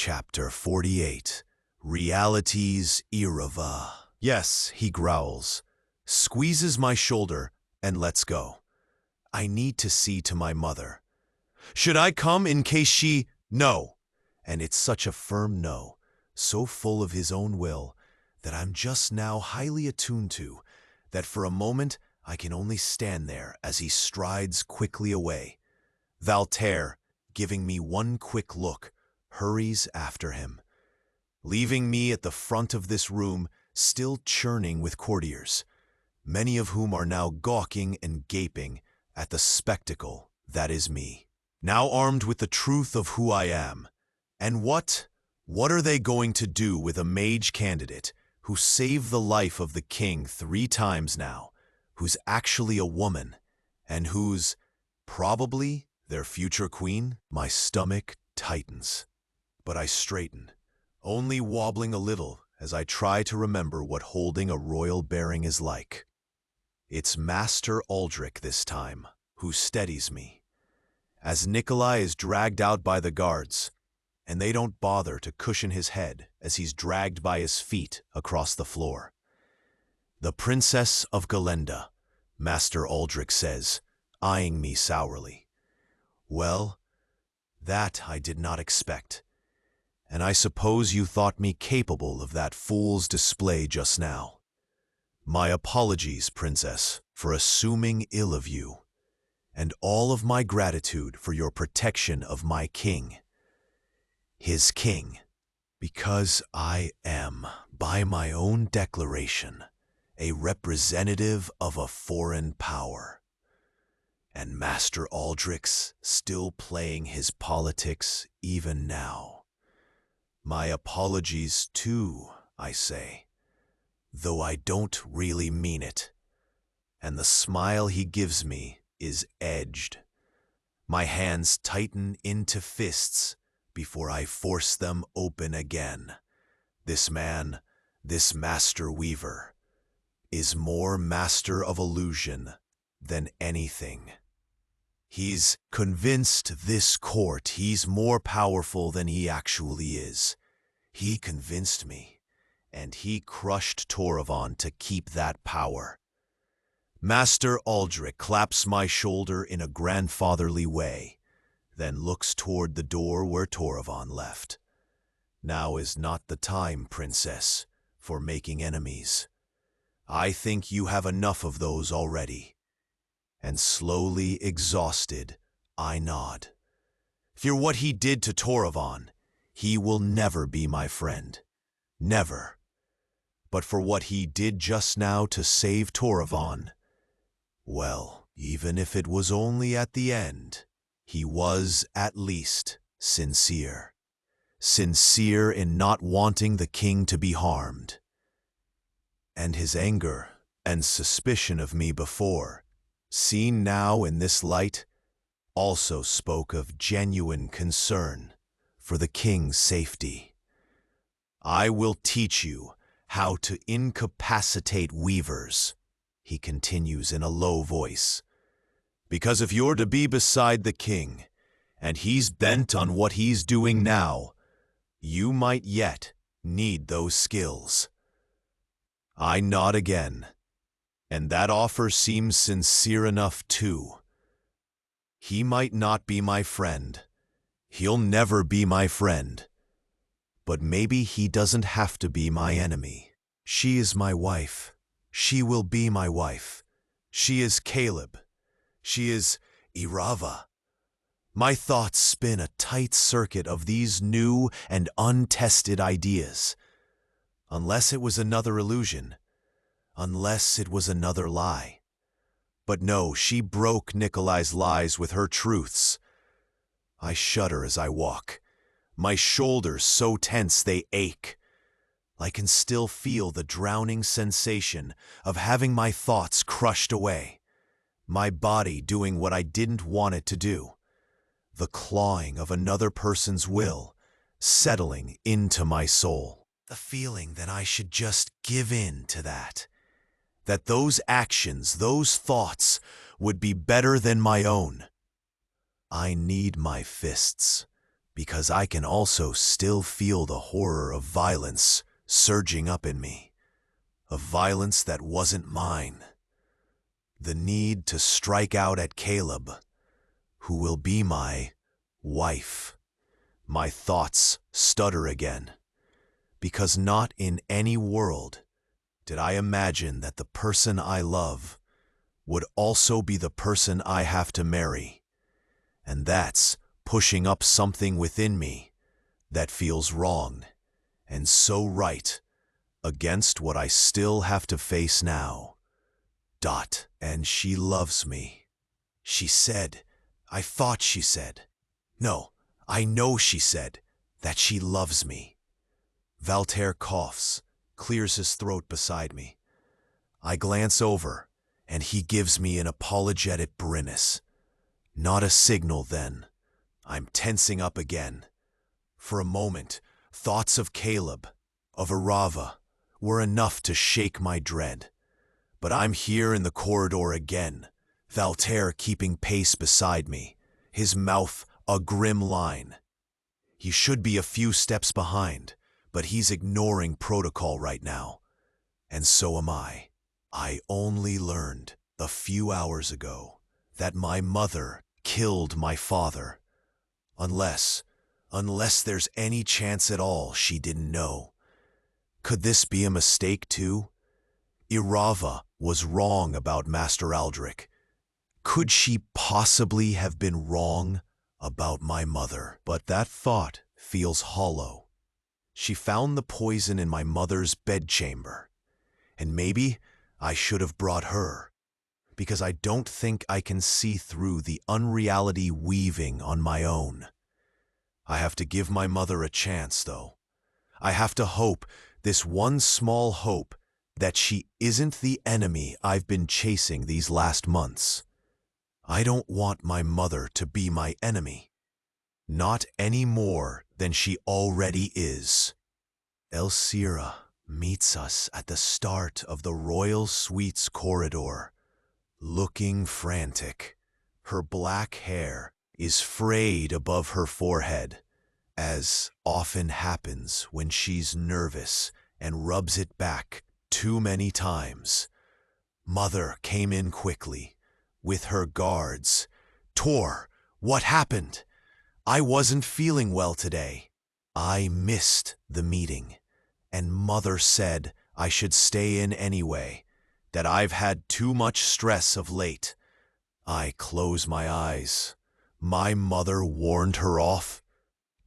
Chapter 48. Reality's Irava. Yes, he growls, squeezes my shoulder, and lets go. I need to see to my mother. Should I come in case she... No. And it's such a firm no, so full of his own will, that I'm just now highly attuned to, that for a moment I can only stand there as he strides quickly away. Valterre, giving me one quick look, hurries after him, leaving me at the front of this room still churning with courtiers, many of whom are now gawking and gaping at the spectacle that is me, now armed with the truth of who I am. And what are they going to do with a mage candidate who saved the life of the king 3 times now, who's actually a woman, and who's probably their future queen? My stomach tightens, but I straighten, only wobbling a little as I try to remember what holding a royal bearing is like. It's Master Aldrich this time who steadies me, as Nikolai is dragged out by the guards, and they don't bother to cushion his head as he's dragged by his feet across the floor. "The Princess of Galenda," Master Aldrich says, eyeing me sourly. Well, that I did not expect, and I suppose you thought me capable of that fool's display just now. My apologies, Princess, for assuming ill of you, and all of my gratitude for your protection of my king. His king, because I am, by my own declaration, a representative of a foreign power. And Master Aldrich's still playing his politics even now. My apologies too, I say, though I don't really mean it. And the smile he gives me is edged. My hands tighten into fists before I force them open again. This man, this Master Weaver, is more master of illusion than anything. He's convinced this court he's more powerful than he actually is. He convinced me, and he crushed Torovan to keep that power. Master Aldrich claps my shoulder in a grandfatherly way, then looks toward the door where Torovan left. Now is not the time, Princess, for making enemies. I think you have enough of those already. And slowly exhausted, I nod. For what he did to Torovan, he will never be my friend. Never. But for what he did just now to save Torovan, well, even if it was only at the end, he was at least sincere. Sincere in not wanting the king to be harmed. And his anger and suspicion of me before, seen now in this light, also spoke of genuine concern for the king's safety. I will teach you how to incapacitate weavers, he continues in a low voice. Because if you're to be beside the king, and he's bent on what he's doing now, you might yet need those skills. I nod again, and that offer seems sincere enough too. He might not be my friend. He'll never be my friend. But maybe he doesn't have to be my enemy. She is my wife. She will be my wife. She is Caleb. She is Irava. My thoughts spin a tight circuit of these new and untested ideas. Unless it was another illusion. Unless it was another lie. But no, she broke Nikolai's lies with her truths. I shudder as I walk, my shoulders so tense they ache. I can still feel the drowning sensation of having my thoughts crushed away, my body doing what I didn't want it to do, the clawing of another person's will settling into my soul, the feeling that I should just give in to that those actions, those thoughts would be better than my own. I need my fists, because I can also still feel the horror of violence surging up in me, of violence that wasn't mine. The need to strike out at Caleb, who will be my wife. My thoughts stutter again, because not in any world did I imagine that the person I love would also be the person I have to marry. And that's pushing up something within me that feels wrong and so right against what I still have to face now. And she loves me. She said, I thought she said, no, I know she said that she loves me. Valter coughs, clears his throat beside me. I glance over, and he gives me an apologetic grimace. Not a signal then. I'm tensing up again. For a moment, thoughts of Caleb, of Arava, were enough to shake my dread. But I'm here in the corridor again, Valter keeping pace beside me, his mouth a grim line. He should be a few steps behind, but he's ignoring protocol right now. And so am I. I only learned a few hours ago that my mother killed my father. Unless there's any chance at all she didn't know. Could this be a mistake too? Irava was wrong about Master Aldrich. Could she possibly have been wrong about my mother? But that thought feels hollow. She found the poison in my mother's bedchamber, and maybe I should have brought her, because I don't think I can see through the unreality weaving on my own. I have to give my mother a chance, though. I have to hope, this one small hope, that she isn't the enemy I've been chasing these last months. I don't want my mother to be my enemy. Not any more than she already is. Elsira meets us at the start of the Royal Suites corridor, looking frantic. Her black hair is frayed above her forehead, as often happens when she's nervous and rubs it back too many times. Mother came in quickly, with her guards. Tor, what happened? I wasn't feeling well today. I missed the meeting, and Mother said I should stay in anyway, that I've had too much stress of late. I close my eyes. My mother warned her off?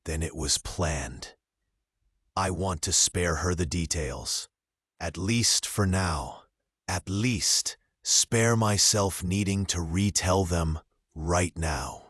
Then it was planned. I want to spare her the details. At least for now. At least spare myself needing to retell them right now.